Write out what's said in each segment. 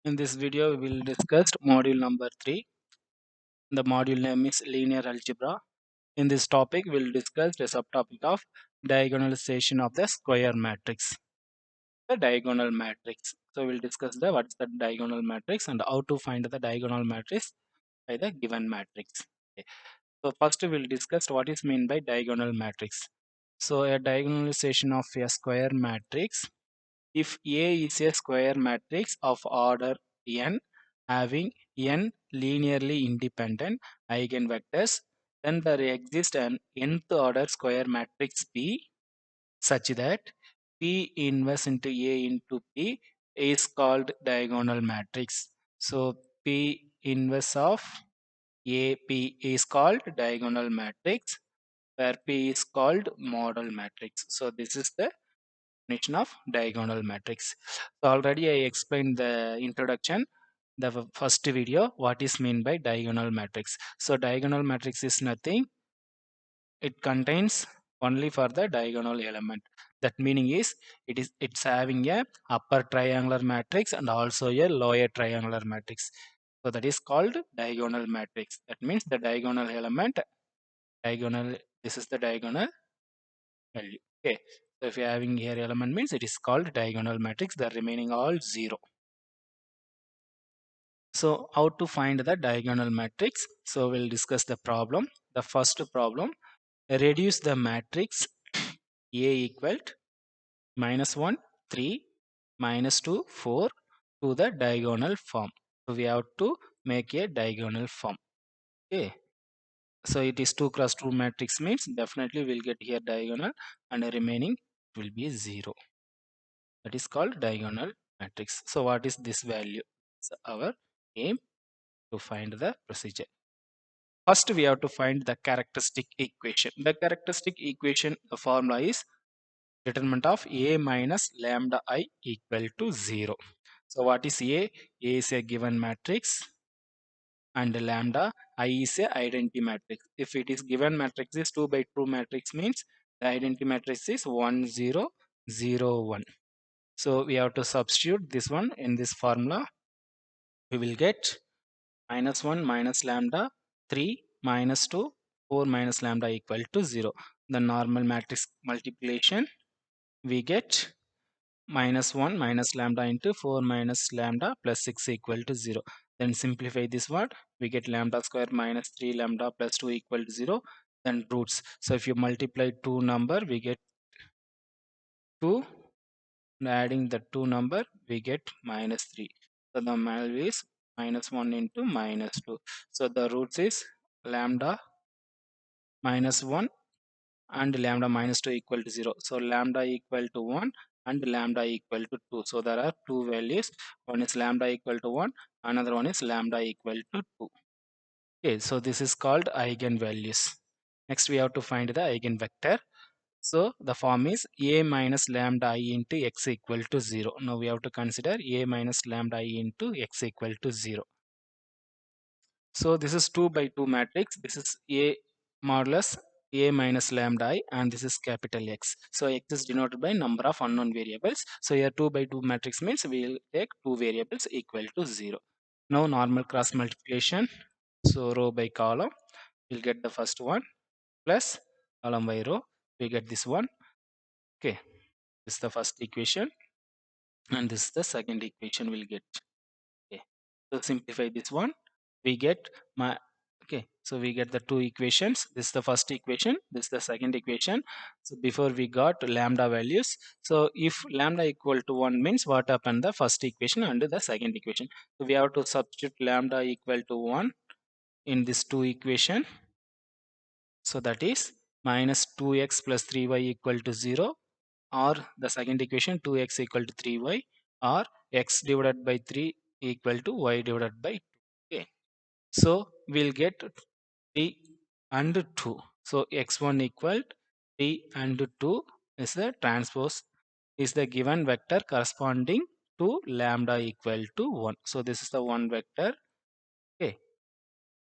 In this video, we will discuss module number 3. The module name is linear algebra. In this topic, we will discuss the subtopic of diagonalization of the square matrix. The diagonal matrix. So we'll discuss the what's the diagonal matrix and how to find the diagonal matrix by the given matrix. Okay. So first we'll discuss what is meant by diagonal matrix. So a diagonalization of a square matrix. If A is a square matrix of order n having n linearly independent eigenvectors, then there exists an nth order square matrix P such that P inverse into A into P is called diagonal matrix. So P inverse of AP is called diagonal matrix where P is called model matrix. So this is the definition of diagonal matrix. So already I explained the introduction, the first video, what is meant by diagonal matrix. So diagonal matrix is nothing, it contains only for the diagonal element. That meaning is it's having a upper triangular matrix and also a lower triangular matrix. So that is called diagonal matrix. That means the diagonal element, diagonal, this is the diagonal value. Okay. So if you're having here element means it is called diagonal matrix, the remaining all 0. So how to find the diagonal matrix? So we'll discuss the problem. The first problem, reduce the matrix A equal to -1, 3, -2, 4 to the diagonal form. So we have to make a diagonal form. Okay. So it is 2 cross 2 matrix means definitely we'll get here diagonal and the remaining will be 0. That is called diagonal matrix. So what is this value? It's our aim to find the procedure. First we have to find the characteristic equation. The characteristic equation, the formula is determinant of A minus lambda I equal to 0. So what is A? A is a given matrix and lambda I is a identity matrix. If it is given matrix is 2 by 2 matrix means the identity matrix is 1 0 0 1. So we have to substitute this one in this formula. We will get -1 minus lambda 3 minus 2 4 minus lambda equal to 0. The normal matrix multiplication we get -1 minus lambda into 4 minus lambda plus 6 equal to 0. Then simplify this one, we get lambda square minus 3 lambda plus 2 equal to 0. Then roots. So if you multiply two number, we get 2. Adding the two number, we get -3. So the value is -1 into -2. So the roots is lambda -1 and lambda -2 equal to 0. So lambda equal to 1 and lambda equal to 2. So there are two values. One is lambda equal to 1, another one is lambda equal to 2. Okay, so this is called eigenvalues. Next we have to find the eigenvector. So the form is A minus lambda I into x equal to 0. Now we have to consider A minus lambda I into x equal to 0. So this is 2 by 2 matrix. This is A modulus A minus lambda I and this is capital X. So X is denoted by number of unknown variables. So here 2 by 2 matrix means we will take two variables equal to 0. Now normal cross multiplication. So row by column, we'll get the first one plus column by row, we get this one. Okay, this is the first equation and this is the second equation we'll get. Okay, so simplify this one, we get my, okay, so we get the two equations. This is the first equation, this is the second equation. So before we got lambda values, so if lambda equal to 1 means what happened the first equation and the second equation. So we have to substitute lambda equal to 1 in this two equation. So that is minus 2x plus 3y equal to 0, or the second equation 2x equal to 3y, or x divided by 3 equal to y divided by 2. Okay. So we'll get 3 and 2. So x1 equal 3 and 2 is the transpose, is the given vector corresponding to lambda equal to 1. So this is the one vector. Okay.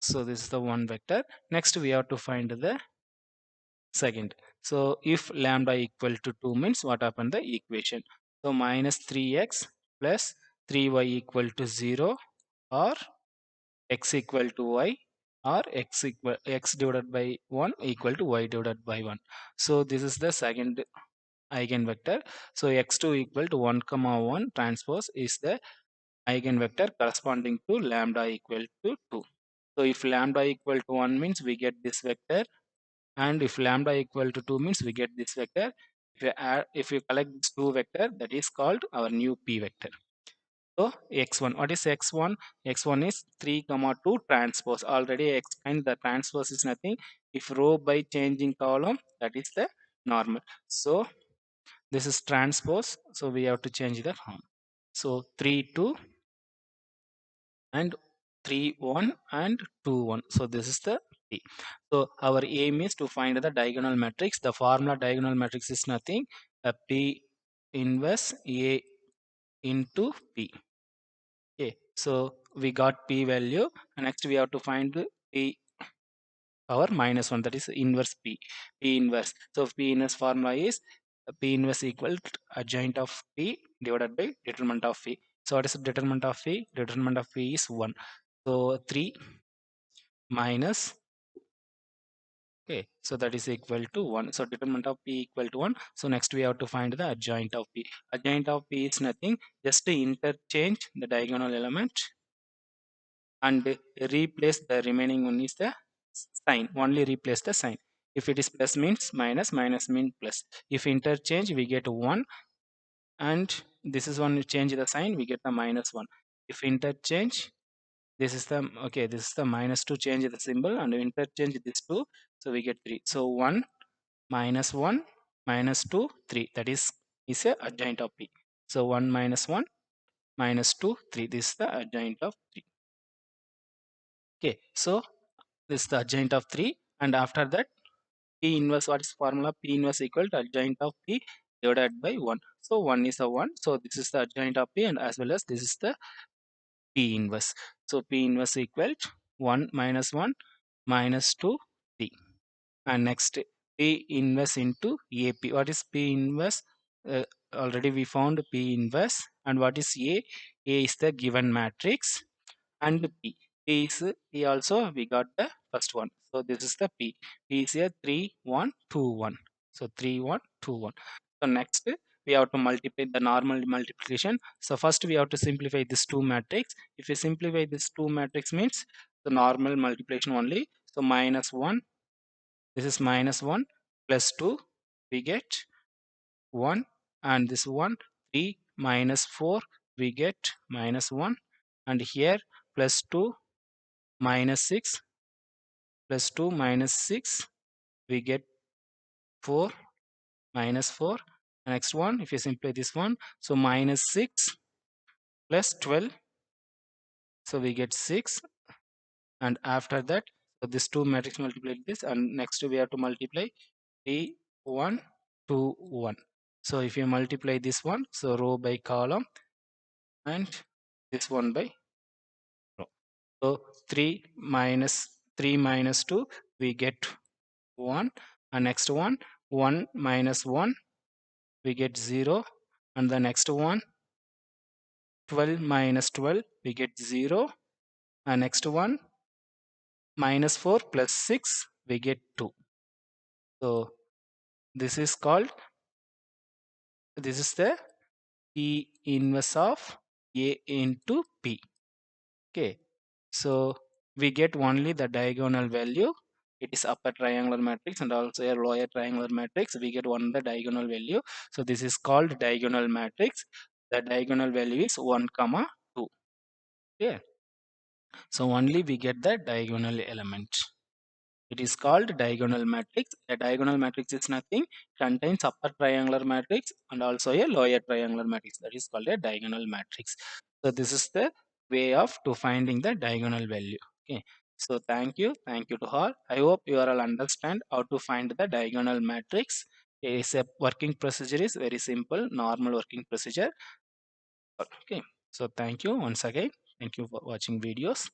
So this is the one vector. Next we have to find the second. So if lambda equal to 2 means what happened the equation. So minus 3x plus 3y equal to 0, or x equal to y, or x divided by 1 equal to y divided by 1. So this is the second eigenvector. So x2 equal to 1 comma 1 transpose is the eigenvector corresponding to lambda equal to 2. So if lambda equal to 1 means we get this vector, and if lambda equal to 2 means we get this vector. If you collect these two vector, that is called our new p vector. So x1, what is x1? X1 is 3 comma 2 transpose. Already I explained the transpose is nothing. If row by changing column, that is the normal. So this is transpose. So we have to change the form. So 3 2 and 3 1 and 2 1. So this is the p. So our aim is to find the diagonal matrix. The formula diagonal matrix is nothing. A p inverse a into p. Okay, so we got p value. Next we have to find p power minus 1, that is inverse p inverse. So p inverse formula is p inverse equal to adjoint of p divided by determinant of p. So what is the determinant of p? Determinant of p is 1. So 3 minus, okay, so that is equal to 1. So determinant of p equal to 1. So next we have to find the adjoint of p. Adjoint of p is nothing, just to interchange the diagonal element and replace the remaining one is the sign. Only replace the sign. If it is plus means minus, minus means plus. If interchange, we get 1, and this is one, you change the sign, we get the minus 1. If interchange, this is the, okay, this is the minus 2, change the symbol, and interchange this 2, so we get 3. So 1 minus 1 minus 2 3, that is a adjoint of p. So 1 minus 1 minus 2 3, this is the adjoint of 3. Okay, so this is the adjoint of 3, and after that p inverse, what is formula? P inverse equal to adjoint of p divided by 1. So 1 is a 1, so this is the adjoint of p, and as well as this is the p inverse. So p inverse equal to 1 minus 1 minus 2 p. And next p inverse into ap. What is p inverse? uh, Already we found p inverse. And what is a is the given matrix, and p is p also we got the first one. So this is the p is a 3 1 2 1. So 3 1 2 1. So next we have to multiply the normal multiplication. So first we have to simplify this two matrix. If you simplify this two matrix means the normal multiplication only. So minus 1, this is minus 1 plus 2, we get 1, and this 1 3 minus 4, we get minus 1, and here plus 2 minus 6 plus 2 minus 6, we get 4 minus 4. Next one, if you simplify this one, so minus 6 plus 12, so we get 6. And after that, so this two matrix multiply this, and next we have to multiply 3 1 2 1. So if you multiply this one, so row by column, and this one by row. So 3 minus 2, we get 1, and next one 1 minus 1, we get 0, and the next one 12 minus 12, we get 0, and next one minus 4 plus 6, we get 2. So this is called, this is the p inverse of a into p. Okay, so we get only the diagonal value. It is upper triangular matrix and also a lower triangular matrix. We get one the diagonal value. So this is called diagonal matrix. The diagonal value is 1 comma 2. Okay, so only we get the diagonal element. It is called diagonal matrix. A diagonal matrix is nothing, contains upper triangular matrix and also a lower triangular matrix. That is called a diagonal matrix. So this is the way of to finding the diagonal value. Okay. So thank you to all. I hope you all understand how to find the diagonal matrix. It's a working procedure is very simple, normal working procedure. Okay. So thank you once again. Thank you for watching videos.